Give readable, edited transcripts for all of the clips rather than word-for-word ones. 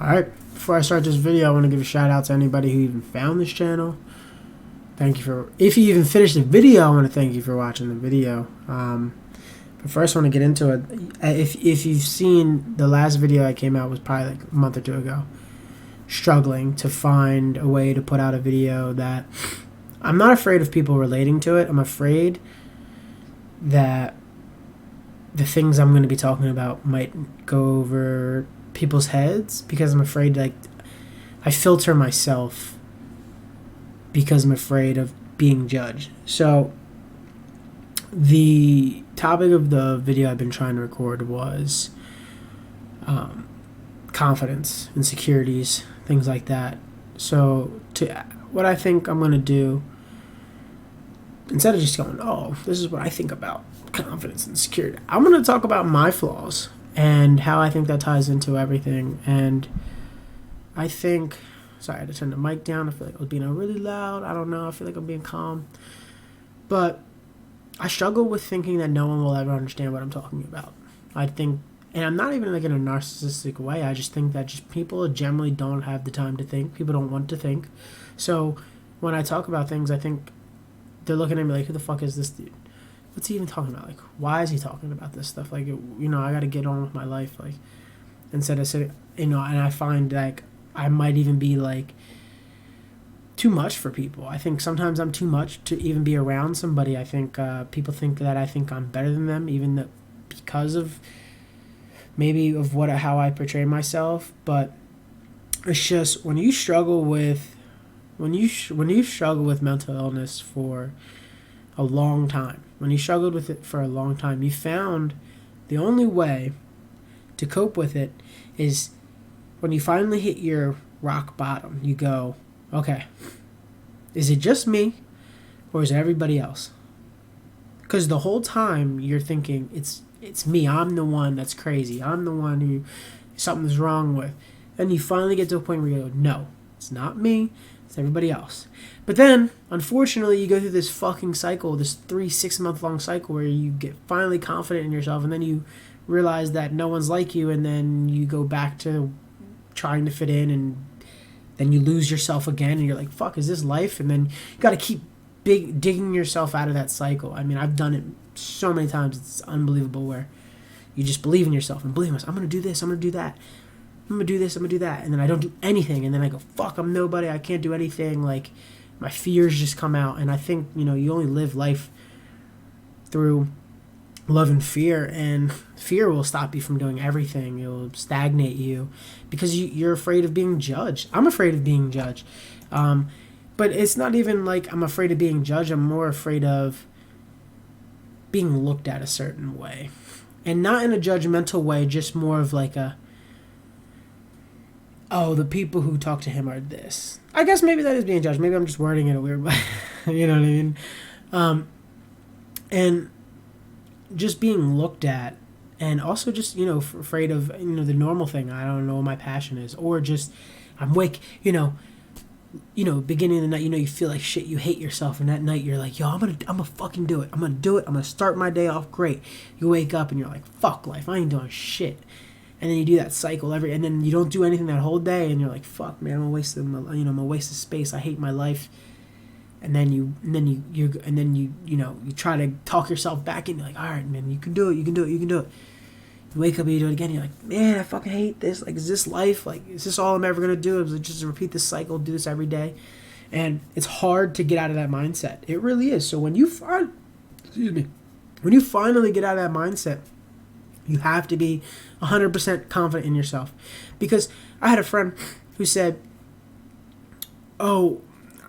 Alright, before I start this video, I want to give a shout out to anybody who even found this channel. Thank you for, if you even finished the video, I want to thank you for watching the video. But first I want to get into it. If you've seen the last video I came out was probably like a month or two ago. Struggling to find a way to put out a video that, I'm not afraid of people relating to it. I'm afraid that the things I'm going to be talking about might go over people's heads, because I'm afraid, like, I filter myself because I'm afraid of being judged. So the topic of the video I've been trying to record was confidence, insecurities, things like that. So what I think I'm going to do, instead of just going, oh, this is what I think about confidence and security, I'm going to talk about my flaws and how I think that ties into everything. And I think, sorry, I had to turn the mic down. I feel like I was being really loud. I don't know. I feel like I'm being calm. But I struggle with thinking that no one will ever understand what I'm talking about. I think, and I'm not even like in a narcissistic way. I just think that just people generally don't have the time to think. People don't want to think. So when I talk about things, I think they're looking at me like, who the fuck is this dude? What's he even talking about? Like, why is he talking about this stuff? Like, I got to get on with my life. Like, instead of sitting, and I find like I might even be like too much for people. I think sometimes I'm too much to even be around somebody. I think people think that I think I'm better than them, even though, because of maybe of how I portray myself. But it's just when you struggle with mental illness for a long time, when you struggled with it for a long time, you found the only way to cope with it is when you finally hit your rock bottom. You go, okay, is it just me or is it everybody else? Because the whole time you're thinking it's me. I'm the one that's crazy. I'm the one who something's wrong with. And you finally get to a point where you go, no, it's not me. It's everybody else. But then, unfortunately, you go through this fucking cycle, this 3-6 month long cycle where you get finally confident in yourself, and then you realize that no one's like you, and then you go back to trying to fit in, and then you lose yourself again, and you're like, fuck, is this life? And then you got to keep digging yourself out of that cycle. I mean, I've done it so many times. It's unbelievable, where you just believe in yourself and believe in myself. I'm going to do this. I'm going to do that. I'm going to do this. I'm going to do that. And then I don't do anything. And then I go, fuck, I'm nobody. I can't do anything. Like, my fears just come out. And I think, you only live life through love and fear. And fear will stop you from doing everything. It'll stagnate you because you're afraid of being judged. I'm afraid of being judged. But it's not even like I'm afraid of being judged. I'm more afraid of being looked at a certain way. And not in a judgmental way, just more of like oh, the people who talk to him are this. I guess maybe that is being judged. Maybe I'm just wording it a weird way. You know what I mean? And just being looked at, and also just, afraid of, the normal thing. I don't know what my passion is. Or just, I'm beginning of the night, you feel like shit, you hate yourself. And that night you're like, yo, I'm gonna fucking do it. I'm gonna do it. I'm gonna start my day off great. You wake up and you're like, fuck life. I ain't doing shit. And then you do that cycle and then you don't do anything that whole day, and you're like, "Fuck, man, I'm a waste of space. I hate my life." And then you try to talk yourself back in. You're like, "All right, man, you can do it. You can do it. You can do it." You wake up and you do it again. You're like, "Man, I fucking hate this. Like, is this life? Like, is this all I'm ever gonna do? Is it just to repeat this cycle, do this every day?" And it's hard to get out of that mindset. It really is. So when you finally get out of that mindset, you have to be 100% confident in yourself. Because I had a friend who said, "Oh,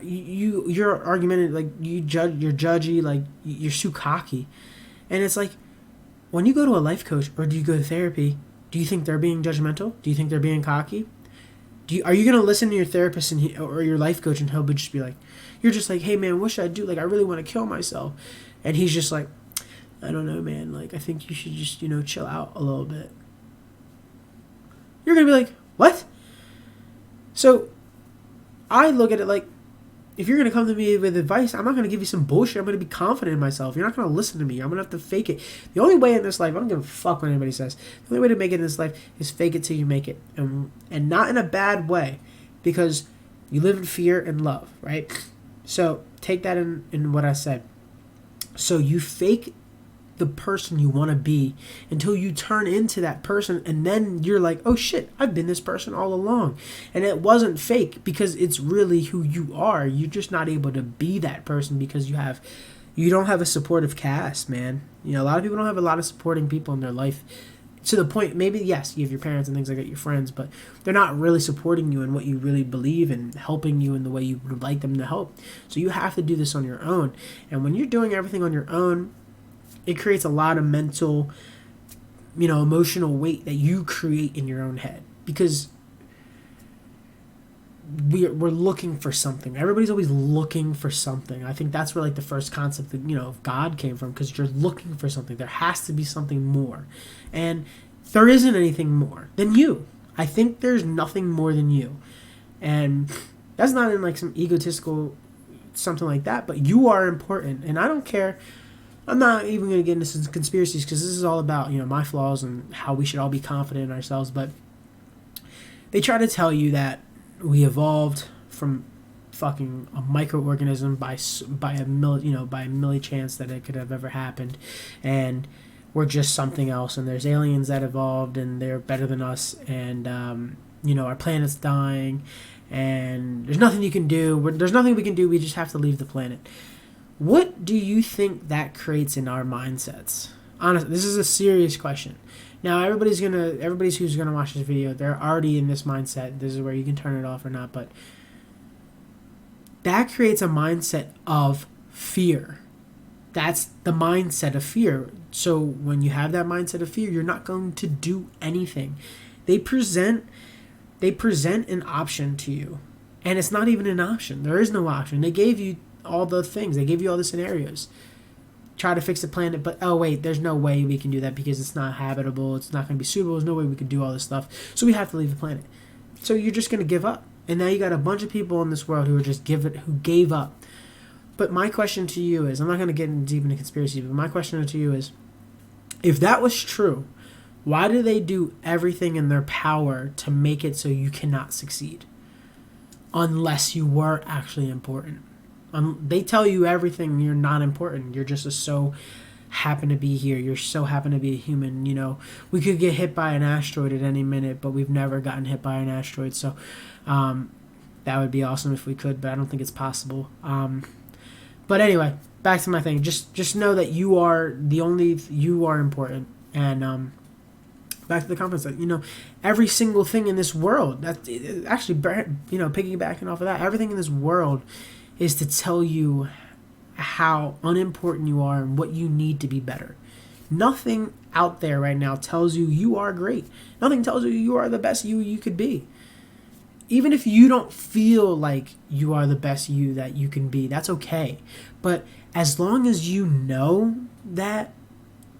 you're argumentative, like you're judgy, like you're too cocky." And it's like, when you go to a life coach or do you go to therapy, do you think they're being judgmental? Do you think they're being cocky? Are you gonna listen to your therapist or your life coach, and he'll just be like, you're just like, "Hey man, what should I do? Like, I really want to kill myself," and he's just like, "I don't know, man. Like, I think you should just, chill out a little bit." You're going to be like, what? So I look at it like, if you're going to come to me with advice, I'm not going to give you some bullshit. I'm going to be confident in myself. You're not going to listen to me. I'm going to have to fake it. The only way in this life, I don't give a fuck what anybody says. The only way to make it in this life is fake it till you make it. And not in a bad way, because you live in fear and love, right? So take that in what I said. So you fake the person you want to be until you turn into that person, and then you're like, oh shit, I've been this person all along, and it wasn't fake, because it's really who you are. You're just not able to be that person because you don't have a supportive cast, man. You know, a lot of people don't have a lot of supporting people in their life, to the point, maybe yes, you have your parents and things like that, your friends, but they're not really supporting you in what you really believe and helping you in the way you would like them to help. So you have to do this on your own, and when you're doing everything on your own, it creates a lot of mental, emotional weight that you create in your own head, because we're looking for something. Everybody's always looking for something. I think that's where like the first concept of God came from, because you're looking for something. There has to be something more, and there isn't anything more than you. I think there's nothing more than you, and that's not in like some egotistical something like that, but you are important, and I don't care. I'm not even going to get into some conspiracies, because this is all about, my flaws and how we should all be confident in ourselves. But they try to tell you that we evolved from fucking a microorganism by a milli chance that it could have ever happened, and we're just something else. And there's aliens that evolved, and they're better than us, and our planet's dying, and there's nothing you can do. There's nothing we can do. We just have to leave the planet. What do you think that creates in our mindsets? Honestly, this is a serious question. Now, everybody's who's gonna watch this video, they're already in this mindset. This is where you can turn it off or not, but that creates a mindset of fear. That's the mindset of fear. So when you have that mindset of fear, you're not going to do anything. They present an option to you, and it's not even an option. There is no option. They gave you all the things. They give you all the scenarios. Try to fix the planet, but oh wait, there's no way we can do that because it's not habitable. It's not going to be suitable. There's no way we can do all this stuff. So we have to leave the planet. So you're just going to give up. And now you got a bunch of people in this world who gave up. But my question to you is, I'm not going to get deep into conspiracy, but my question to you is, if that was true, why do they do everything in their power to make it so you cannot succeed? Unless you were actually important. They tell you everything. You're not important. You're just so happen to be here. You're so happen to be a human. We could get hit by an asteroid at any minute, but we've never gotten hit by an asteroid. So that would be awesome if we could, but I don't think it's possible. But anyway, back to my thing. Just know that you are important. And back to the conference, that every single thing in this world. That actually, piggybacking off of that, everything in this world is to tell you how unimportant you are and what you need to be better. Nothing out there right now tells you you are great. Nothing tells you you are the best you could be. Even if you don't feel like you are the best you that you can be, that's okay. But as long as you know that,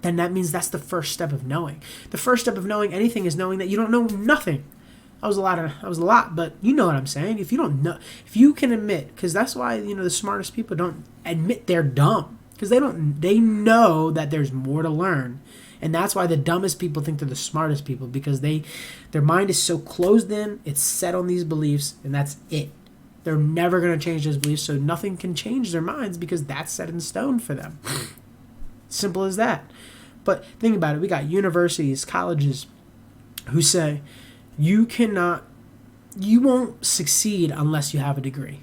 then that means that's the first step of knowing. The first step of knowing anything is knowing that you don't know nothing. That was a lot, but you know what I'm saying. If you don't know, if you can admit, because that's why the smartest people don't admit they're dumb, because they know that there's more to learn, and that's why the dumbest people think they're the smartest people, because their mind is so closed in, it's set on these beliefs, and that's it. They're never going to change those beliefs, so nothing can change their minds because that's set in stone for them. Simple as that. But think about it. We got universities, colleges who say, you won't succeed unless you have a degree.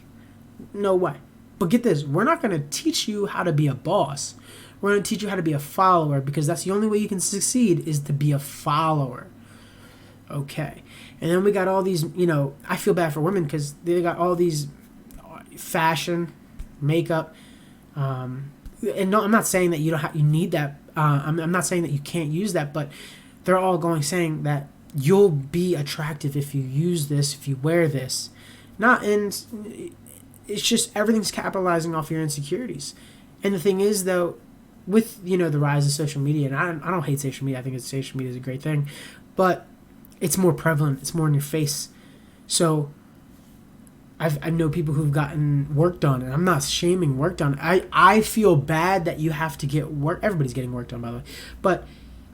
No way. But get this, we're not going to teach you how to be a boss. We're going to teach you how to be a follower, because that's the only way you can succeed is to be a follower. Okay. And then we got all these, I feel bad for women because they got all these fashion, makeup. And no, I'm not saying that you need that. I'm not saying that you can't use that, but they're all saying that you'll be attractive if you use this, if you wear this. It's just everything's capitalizing off your insecurities. And the thing is, though, with the rise of social media, and I don't hate social media. I think social media is a great thing, but it's more prevalent. It's more in your face. So I know people who've gotten work done, and I'm not shaming work done. I feel bad that you have to get work. Everybody's getting work done, by the way. But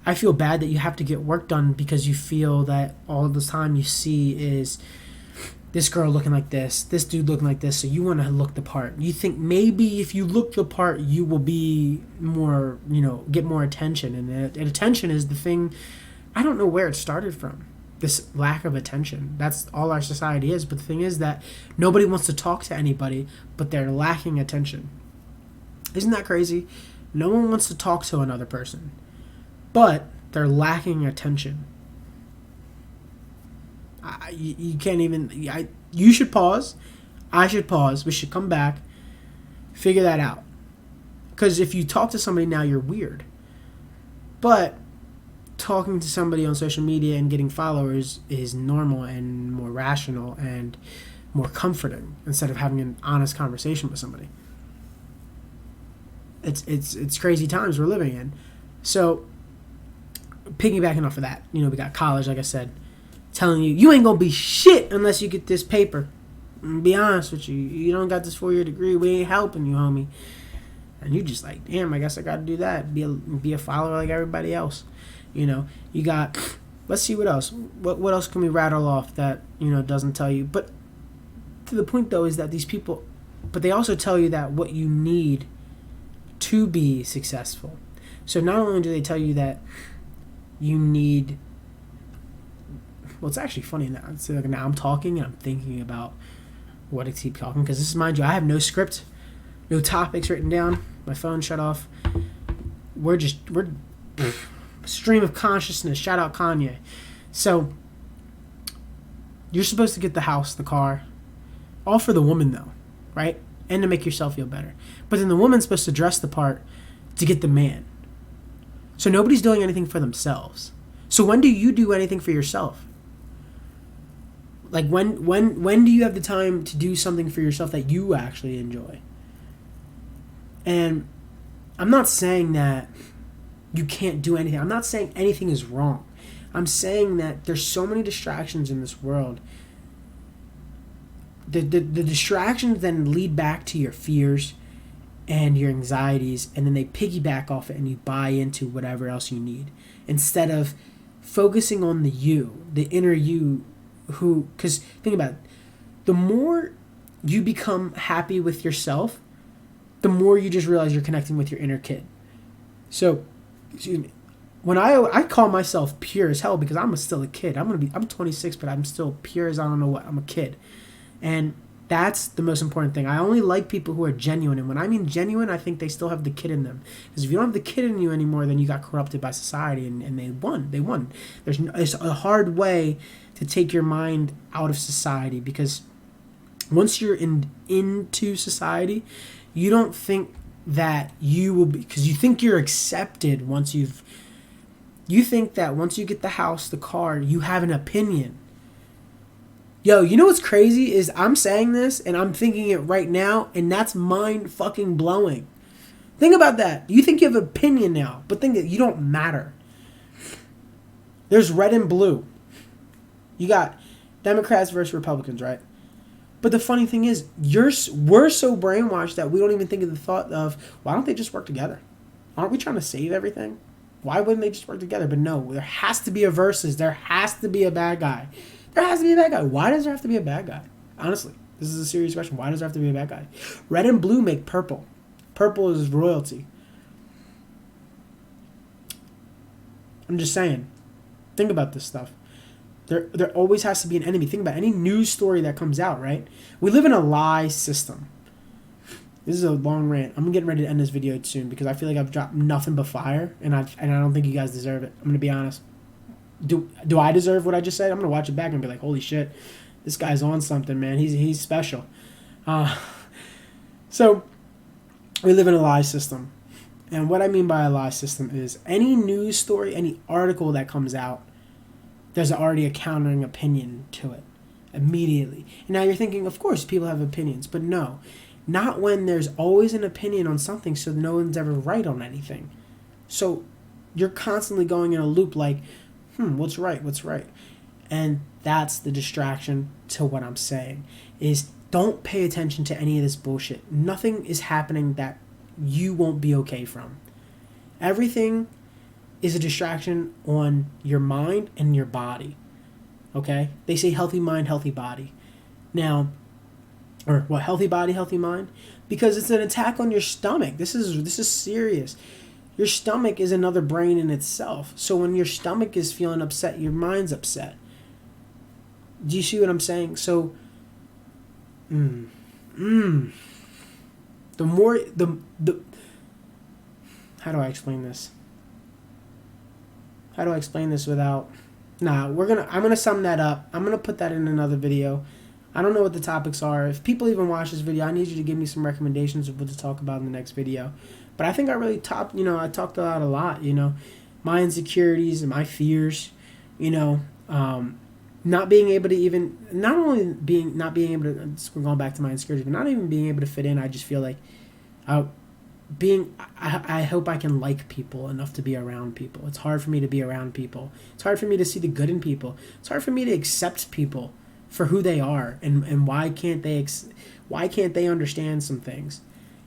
I feel bad that you have to get work done because you feel that all the time you see is this girl looking like this dude looking like this, so you want to look the part. You think maybe if you look the part, you will be more, get more attention. And attention is the thing, I don't know where it started from. This lack of attention. That's all our society is. But the thing is that nobody wants to talk to anybody, but they're lacking attention. Isn't that crazy? No one wants to talk to another person, but they're lacking attention. You can't even... you should pause. I should pause. We should come back. Figure that out. Because if you talk to somebody now, you're weird. But talking to somebody on social media and getting followers is normal and more rational and more comforting instead of having an honest conversation with somebody. It's crazy times we're living in. So, piggybacking off of that, we got college, like I said, telling you ain't gonna be shit unless you get this paper. And be honest with you, you don't got this 4-year degree, we ain't helping you, homie. And you just like, damn, I guess I gotta do that. Be a follower like everybody else. You got, let's see what else. What else can we rattle off that, doesn't tell you? But to the point, though, is that these people, but they also tell you that what you need to be successful. So not only do they tell you that you need, well, it's actually funny now. It's like now I'm talking and I'm thinking about what to keep talking, because this is, mind you, I have no script, no topics written down. My phone shut off. We're stream of consciousness. Shout out Kanye. So you're supposed to get the house, the car, all for the woman though, right? And to make yourself feel better. But then the woman's supposed to dress the part to get the man. So nobody's doing anything for themselves. So when do you do anything for yourself? Like when do you have the time to do something for yourself that you actually enjoy? And I'm not saying that you can't do anything. I'm not saying anything is wrong. I'm saying that there's so many distractions in this world. The distractions then lead back to your fears and your anxieties, and then they piggyback off it and you buy into whatever else you need. Instead of focusing on the inner you, because think about it, the more you become happy with yourself, the more you just realize you're connecting with your inner kid. So, excuse me, when I call myself pure as hell because I'm still a kid. I'm 26, but I'm still pure as I don't know what. I'm a kid. And that's the most important thing. I only like people who are genuine. And when I mean genuine, I think they still have the kid in them. Because if you don't have the kid in you anymore, then you got corrupted by society and they won. They won. It's a hard way to take your mind out of society, because once you're into society, you don't think that you will be, because you think you're accepted you think that once you get the house, the car, you have an opinion. Yo, you know what's crazy is I'm saying this and I'm thinking it right now, and that's mind fucking blowing. Think about that. You think you have an opinion now, but think that you don't matter. There's red and blue. You got Democrats versus Republicans, right? But the funny thing is, we're so brainwashed that we don't even think of the thought of, why don't they just work together? Aren't we trying to save everything? Why wouldn't they just work together? But no, there has to be a versus. There has to be a bad guy. There has to be a bad guy. Why does there have to be a bad guy? Honestly, this is a serious question. Why does there have to be a bad guy? Red and blue make purple. Purple is royalty. I'm just saying. Think about this stuff. There always has to be an enemy. Think about any news story that comes out, right? We live in a lie system. This is a long rant. I'm getting ready to end this video soon because I feel like I've dropped nothing but fire, and I don't think you guys deserve it. I'm going to be honest. Do I deserve what I just said? I'm going to watch it back and be like, holy shit, this guy's on something, man. He's special. So we live in a lie system. And what I mean by a lie system is any news story, any article that comes out, there's already a countering opinion to it immediately. And now you're thinking, of course, people have opinions. But no, not when there's always an opinion on something, so no one's ever right on anything. So you're constantly going in a loop like, what's right? And That's the distraction to what I'm saying, is don't pay attention to any of this bullshit. Nothing is happening that you won't be okay from. Everything is a distraction on your mind and your body. Okay? They say healthy mind, healthy body. Now, or what, healthy body, healthy mind? Because it's an attack on your stomach. This is serious. Your stomach is another brain in itself. So when your stomach is feeling upset, your mind's upset. Do you see what I'm saying? So, the more the how do I explain this? How do I explain this without? I'm gonna sum that up. I'm gonna put that in another video. I don't know what the topics are. If people even watch this video, I need you to give me some recommendations of what to talk about in the next video. But I think I really I talked about a lot, my insecurities and my fears, not being able to even, not being able to, we're going back to my insecurities, but not even being able to fit in. I just feel like I hope I can like people enough to be around people. It's hard for me to be around people. It's hard for me to see the good in people. It's hard for me to accept people for who they are, and why can't they understand some things.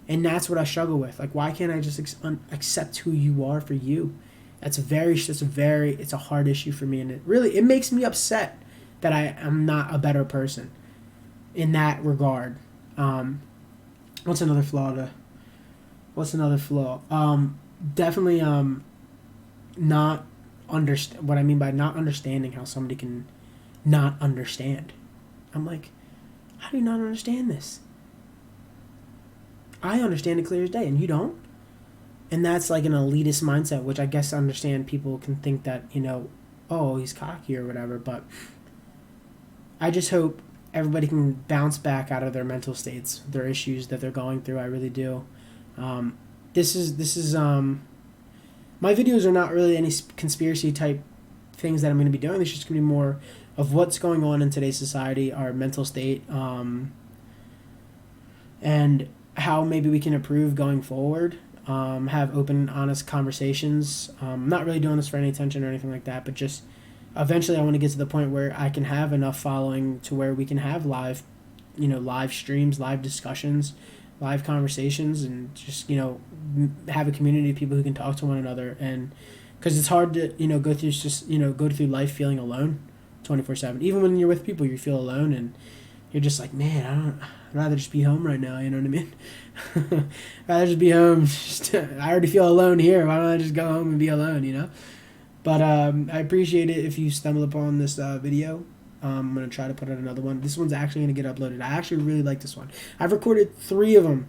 And that's what I struggle with. Like, why can't I just accept who you are for you? It's a hard issue for me, and it makes me upset that I am not a better person in that regard. What's another flaw? Definitely not understand what I mean by not understanding how somebody can not understand. I'm like, how do you not understand this? I understand it clear as day, and you don't. And that's like an elitist mindset, which I guess I understand people can think that, oh, he's cocky or whatever. But I just hope everybody can bounce back out of their mental states, their issues that they're going through. I really do. This is my videos are not really any conspiracy type things that I'm going to be doing. It's just going to be more of what's going on in today's society, our mental state, and how maybe we can improve going forward. Have open, honest conversations. I'm not really doing this for any attention or anything like that, but just eventually I want to get to the point where I can have enough following to where we can have live streams, live discussions, live conversations, and just, have a community of people who can talk to one another. And because it's hard to, go through life feeling alone 24/7. Even when you're with people, you feel alone, and you're just like, man, I'd rather just be home right now, you know what I mean? I'd rather just be home. I already feel alone here. Why don't I just go home and be alone, But I appreciate it if you stumble upon this video. I'm going to try to put out another one. This one's actually going to get uploaded. I actually really like this one. I've recorded 3 of them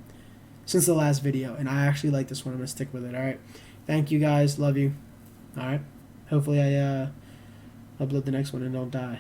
since the last video, and I actually like this one. I'm going to stick with it, all right? Thank you, guys. Love you. All right? Hopefully I upload the next one and don't die.